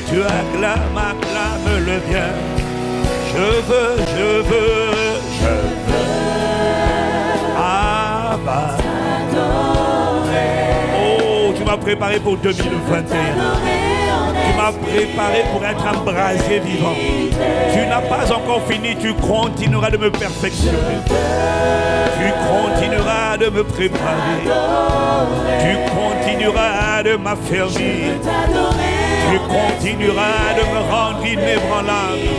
tu acclames, acclame le bien. Je veux, je veux, je veux. Abba. Oh, tu m'as préparé pour 2021. Tu m'as préparé pour être un brasier vivant. Tu n'as pas encore fini, tu continueras de me perfectionner. Tu continueras de me préparer. Tu continueras de m'affermir. Tu continueras de me rendre inébranlable.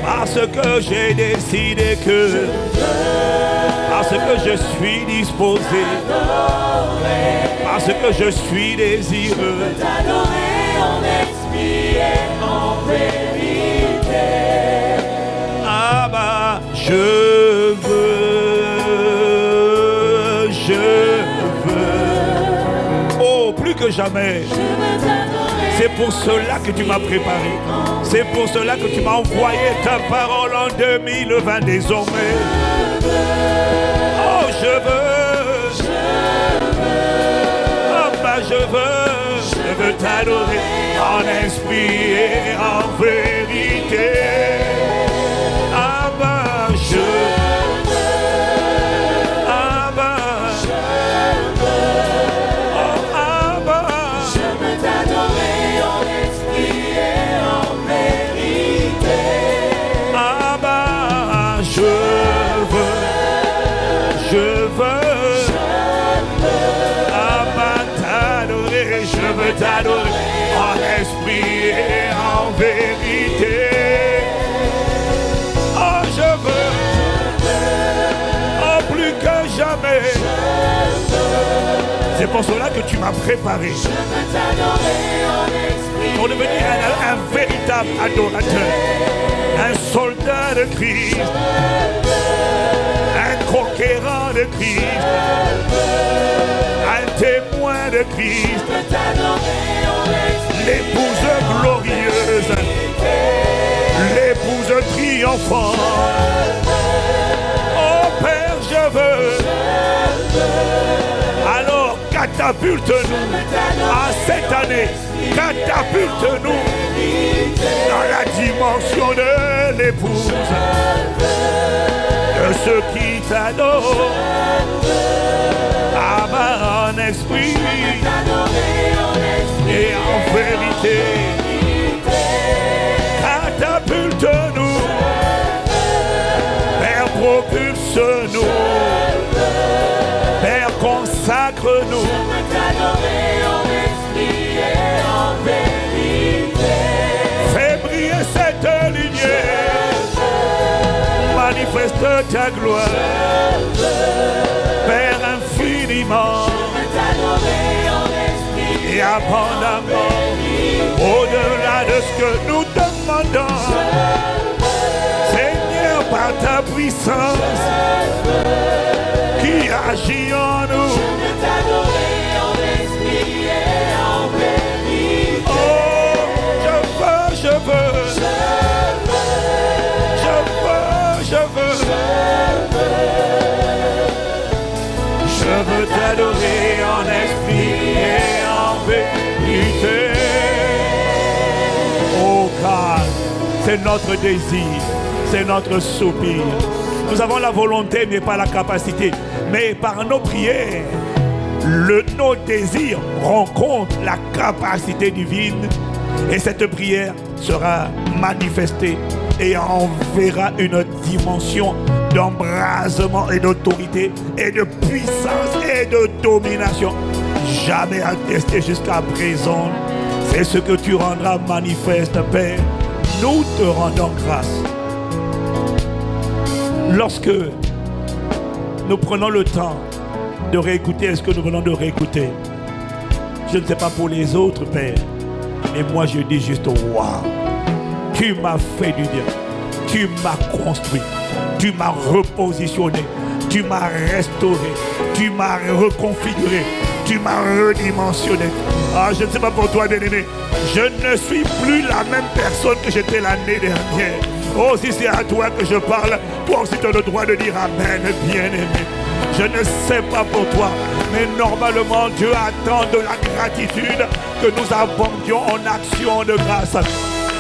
Parce que j'ai décidé que, parce que je suis disposé, parce que je suis désireux. En esprit et en vérité. Abba, je veux, je veux. Oh, plus que jamais. C'est pour cela que tu m'as préparé. C'est pour cela que tu m'as envoyé ta parole en 2020 désormais. Oh, je veux. Abba, je veux. Je veux t'adorer en esprit et en vérité. Abba, je veux. Abba, je veux. Oh, Abba, je veux t'adorer en esprit et en vérité. Abba, je veux. Je veux. Je veux t'adorer en esprit et en vérité. Oh, je veux, oh, plus que jamais. C'est pour cela que tu m'as préparé pour devenir un véritable adorateur, un soldat de Christ, un conquérant de Christ, un témoin de Christ, l'épouse glorieuse, l'épouse triomphante. Oh Père, je veux. Alors catapulte-nous à cette année, catapulte-nous dans la dimension de l'épouse, de ceux qui t'adorent. Abba, en esprit et en vérité. Catapulte-nous, Père, propulse-nous, Père, consacre-nous. Fais briller cette lumière, manifeste ta gloire, Père, infiniment et abondamment, au-delà de ce que nous demandons. Seigneur, par ta puissance qui agit en nous. Oh, je veux, je veux, je veux, je veux. Je veux t'adorer en esprit et en vérité. Oh car c'est notre désir, c'est notre soupir. Nous avons la volonté mais pas la capacité. Mais par nos prières, nos désirs rencontrent la capacité divine. Et cette prière sera manifestée et enverra une dimension d'embrasement et d'autorité et de puissance et de domination jamais attestée jusqu'à présent. C'est ce que tu rendras manifeste, Père. Nous te rendons grâce. Lorsque nous prenons le temps de réécouter ce que nous venons de réécouter, je ne sais pas pour les autres, Père, mais moi je dis juste waouh, tu m'as fait du bien, tu m'as construit, tu m'as repositionné, tu m'as restauré, tu m'as reconfiguré, tu m'as redimensionné. Ah, je ne sais pas pour toi, bien-aimé, je ne suis plus la même personne que j'étais l'année dernière. Oh, si c'est à toi que je parle, toi aussi tu as le droit de dire Amen, bien-aimé. Je ne sais pas pour toi, mais normalement Dieu attend de la gratitude que nous abondions en action de grâce.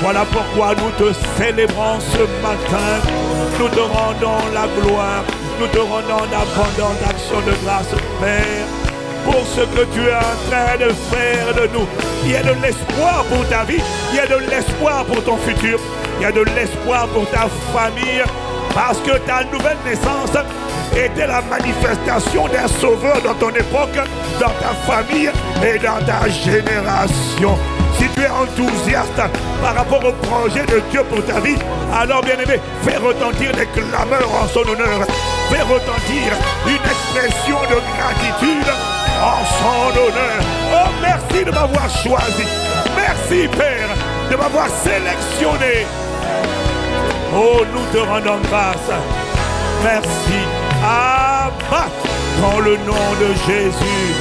Voilà pourquoi nous te célébrons ce matin. Nous te rendons la gloire. Nous te rendons d'abondante action de grâce, Père, pour ce que tu es en train de faire de nous. Il y a de l'espoir pour ta vie. Il y a de l'espoir pour ton futur. Il y a de l'espoir pour ta famille. Parce que ta nouvelle naissance était la manifestation d'un sauveur dans ton époque, dans ta famille et dans ta génération. Si tu es enthousiaste par rapport au projet de Dieu pour ta vie, alors bien-aimé, fais retentir des clameurs en son honneur. Fais retentir une expression de gratitude en son honneur. Oh, merci de m'avoir choisi. Merci, Père, de m'avoir sélectionné. Oh, nous te rendons grâce. Merci. Abba, dans le nom de Jésus,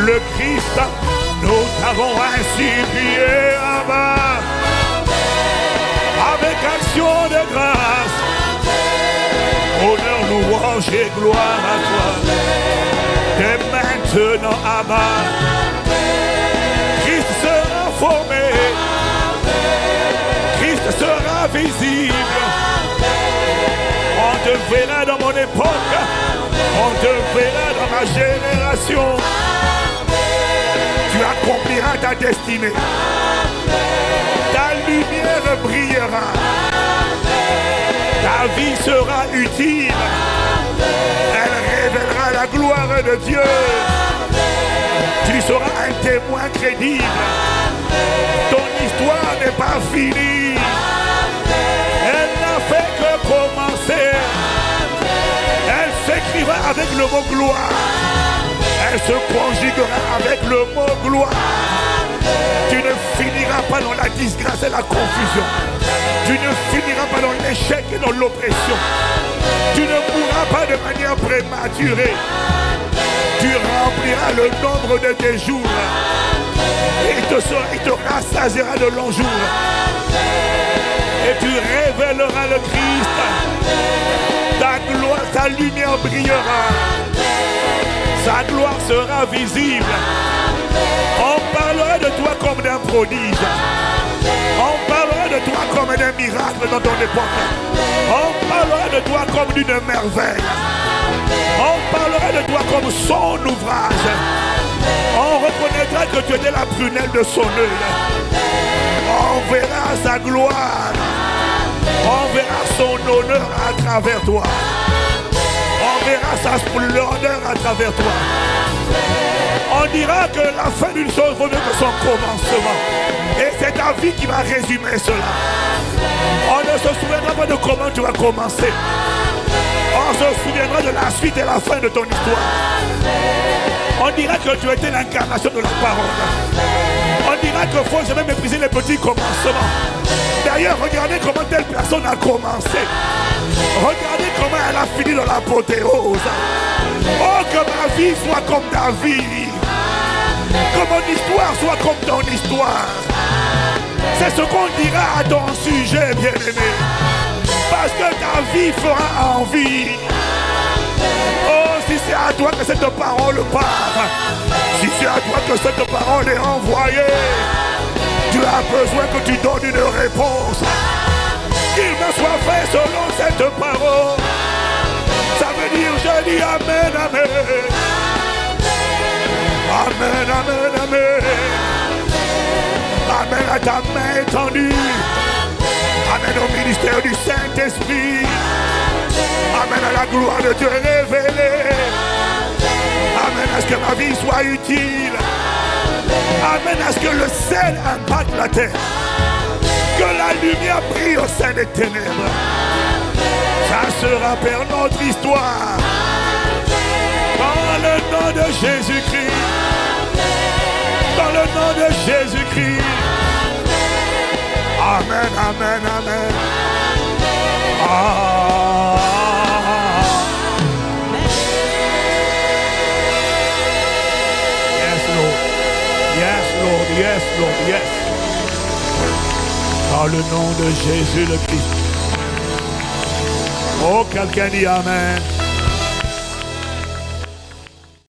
le Christ, nous t'avons ainsi prié, Abba, avec action de grâce. Honneur, louange et gloire à toi. Dès maintenant, Abba, Christ sera formé, Christ sera visible. On te verra dans mon époque, on te verra dans ma génération. Tu accompliras ta destinée. Ta lumière brillera. Ta vie sera utile. Elle révélera la gloire de Dieu. Tu seras un témoin crédible. Ton histoire n'est pas finie. Elle n'a fait que commencer. Elle s'écrira avec le mot gloire. Elle se conjuguera avec le mot gloire. Tu ne finiras pas dans la disgrâce et la confusion. Tu ne finiras pas dans l'échec et dans l'oppression. Tu ne mourras pas de manière prématurée. Tu rempliras le nombre de tes jours. Et il te rassasiera de longs jours. Et tu révéleras le Christ. Ta gloire, ta lumière brillera. Sa gloire sera visible. On parlera de toi comme d'un prodige. On parlera de toi comme d'un miracle dans ton époque. On parlera de toi comme d'une merveille. On parlera de toi comme son ouvrage. On reconnaîtra que tu étais la prunelle de son œil. On verra sa gloire. On verra son honneur à travers toi. On verra sa splendeur à travers toi. On dira que la fin d'une chose vaut mieux que son commencement. Et c'est ta vie qui va résumer cela. On ne se souviendra pas de comment tu vas commencer. On se souviendra de la suite et la fin de ton histoire. On dira que tu étais l'incarnation de la parole. On dira qu'il faut jamais mépriser les petits commencements. D'ailleurs, regardez comment telle personne a commencé. Regardez comment elle a fini dans l'apothéose. Oh, que ma vie soit comme ta vie. Que mon histoire soit comme ton histoire. C'est ce qu'on dira à ton sujet, bien-aimé. Parce que ta vie fera envie. Oh, si c'est à toi que cette parole part, si c'est à toi que cette parole est envoyée, tu as besoin que tu donnes une réponse. Qu'il me soit fait selon cette parole. Ça veut dire, je dis Amen, Amen. Amen, Amen, Amen. Amen à ta main étendue. Amen au ministère du Saint-Esprit. Amen à la gloire de Dieu révélée. Amen à ce que ma vie soit utile. Amen à ce que le sel impacte la terre. Que la lumière brille au sein des ténèbres. Ça sera, Père, notre histoire. Dans le nom de Jésus-Christ. Dans le nom de Jésus-Christ. Amen, amen, amen. Ah. Yes, Lord. Yes, Lord. Yes, Lord. Yes. Dans le nom de Jésus le Christ. Oh, quelqu'un dit Amen.